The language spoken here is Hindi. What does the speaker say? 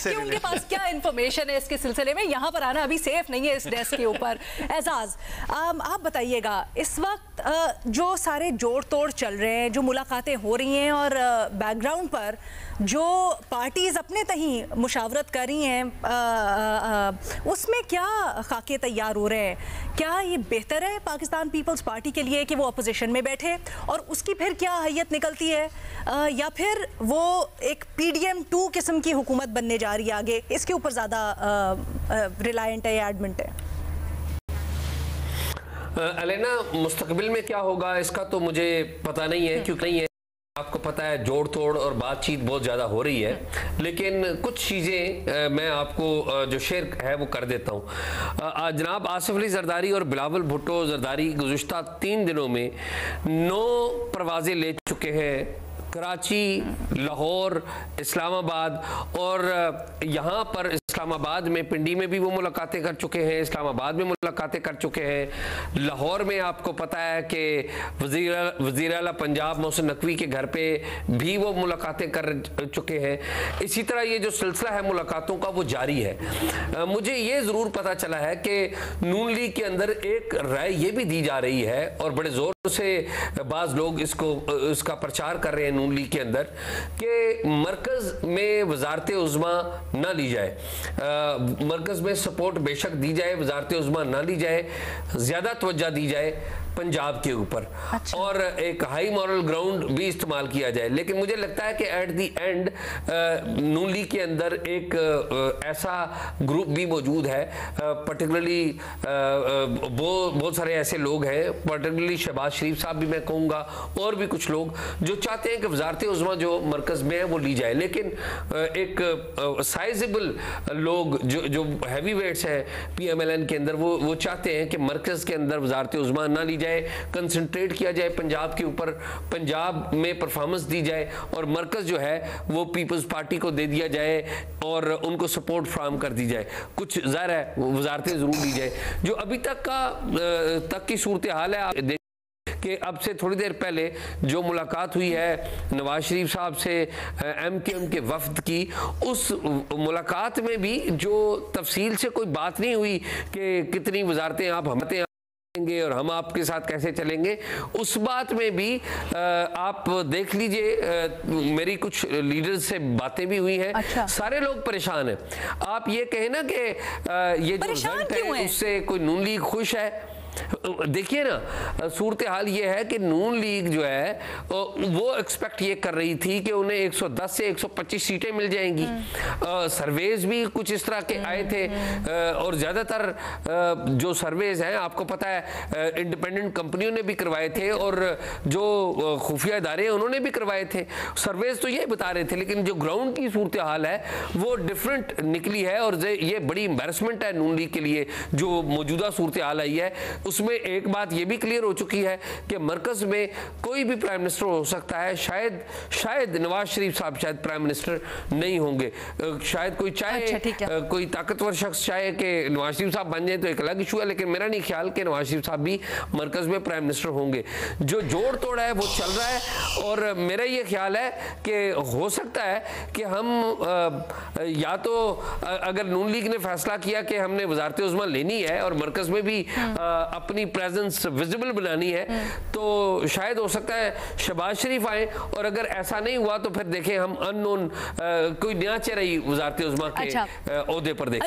कि उनके पास क्या इंफॉर्मेशन है इसके सिलसिले में। यहाँ पर आना अभी सेफ नहीं है इस डेस्क के ऊपर। एजाज, आप बताइएगा इस वक्त जो सारे जोड़ तोड़ चल रहे हैं, जो मुलाकातें हो रही हैं और बैकग्राउंड पर जो पार्टीज अपने तहीं मुशावरत कर रही हैं, उसमें क्या खाके तैयार हो रहे हैं? क्या ये बेहतर है पाकिस्तान पीपल्स पार्टी के लिए कि वो अपोजिशन में बैठे और उसकी फिर क्या हैयत निकलती है, या फिर वो एक PDM 2 किस्म की हुकूमत बनने जा रही है आगे? इसके ऊपर ज़्यादा रिलायंट है या एडमेंट है? अलेना, मुस्तकबिल में क्या होगा इसका तो मुझे पता नहीं है, क्योंकि नहीं है, आपको पता है जोड़ तोड़ और बातचीत बहुत ज़्यादा हो रही है, लेकिन कुछ चीज़ें मैं आपको जो शेयर है वो कर देता हूँ। जनाब आसिफ अली जरदारी और बिलावल भुट्टो जरदारी गुज़िश्ता 3 दिनों में 9 परवाज़ें ले चुके हैं, कराची, लाहौर, इस्लामाबाद, और यहाँ पर इस्लामाबाद में पिंडी में भी वो मुलाकातें कर चुके हैं, इस्लामाबाद में मुलाकातें कर चुके हैं। लाहौर में आपको पता है कि वज़ीर आला पंजाब मोहसिन नकवी के घर पे भी वो मुलाकातें कर चुके हैं। इसी तरह ये जो सिलसिला है मुलाकातों का वो जारी है। मुझे ये ज़रूर पता चला है कि नून लीग के अंदर एक राय ये भी दी जा रही है और बड़े ज़ोर से बाज़ लोग इसका प्रचार कर रहे हैं नून लीग के अंदर कि मरकज़ में वज़ारत उज़्मा ना ली जाए, मरकज़ में सपोर्ट बेशक दी जाए, वज़ारत उज़्मा ना ली जाए, ज़्यादा तवज्जो दी जाए पंजाब के ऊपर। अच्छा। और एक हाई मॉरल ग्राउंड भी इस्तेमाल किया जाए। लेकिन मुझे लगता है कि at the and Noon league के अंदर एक ऐसा ग्रुप भी मौजूद है, पर्टिकुलरली बहुत सारे ऐसे लोग हैं, पर्टिकुलरली शहबाज शरीफ साहब भी मैं कहूँगा, और भी कुछ लोग जो चाहते हैं कि वज़ारत उज़्मा जो मरकज़ में है वो ली जाए। लेकिन एक साइजेबल लोग जो हैवी वेट्स हैं PMLN के अंदर वो चाहते हैं कि मरकज़ के अंदर वज़ारत उज़्मा ना ली जाए, कंसंट्रेट किया जाए पंजाब के ऊपर, पंजाब में परफॉर्मेंस दी जाए और मरकज़ जो है वो पीपल्स पार्टी को दे दिया जाए और उनको सपोर्ट फ्राहम कर दी जाए। कुछ ज़ाहिर है वज़ारतें ज़रूर दी जाए। जो अभी तक की सूरत हाल है, आप कि अब से थोड़ी देर पहले जो मुलाकात हुई है नवाज शरीफ साहब से MKM के वफद की, उस मुलाकात में भी जो तफसील से कोई बात नहीं हुई कि कितनी वज़ारतें आप हमें और हम आपके साथ कैसे चलेंगे। उस बात में भी आप देख लीजिए, मेरी कुछ लीडर्स से बातें भी हुई हैं। अच्छा। सारे लोग परेशान हैं। आप ये कहें ना कि ये जो रिजल्ट है उससे कोई नून लीग खुश है। देखिए ना, सूरत हाल ये है कि नून लीग जो है वो एक्सपेक्ट ये कर रही थी कि उन्हें 110 से 125 सीटें मिल जाएंगी। सर्वेज भी कुछ इस तरह के आए थे, और ज़्यादातर जो सर्वेज हैं आपको पता है इंडिपेंडेंट कंपनियों ने भी करवाए थे और जो खुफिया इदारे हैं उन्होंने भी करवाए थे। सर्वेज तो ये बता रहे थे, लेकिन जो ग्राउंड की सूरत हाल है वो डिफरेंट निकली है और ये बड़ी एम्बैरसमेंट है नून लीग के लिए जो मौजूदा सूरत हाल आई है। उसमें एक बात यह भी क्लियर हो चुकी है कि मरकज में कोई भी प्राइम मिनिस्टर हो सकता है। शायद नवाज शरीफ साहब शायद प्राइम मिनिस्टर नहीं होंगे, शायद कोई चाहे, अच्छा, कोई ताकतवर शख्स चाहे कि नवाज शरीफ साहब बन जाए तो एक अलग इशू है, लेकिन मेरा नहीं ख्याल कि नवाज शरीफ साहब भी मरकज में प्राइम मिनिस्टर होंगे। जो जोड़ तोड़ है वो चल रहा है और मेरा ये ख्याल है कि हो सकता है कि हम या तो अगर नून लीग ने फैसला किया कि हमने वज़ारत उज़्मा लेनी है और मरकज में भी अपनी प्रेजेंस विजिबल बनानी है, तो शायद हो सकता है शहबाज शरीफ आए, और अगर ऐसा नहीं हुआ तो फिर देखें हम अननोन कोई नया चेहरा ही वज़ारत उज़्मा के ओहदे पर देखें।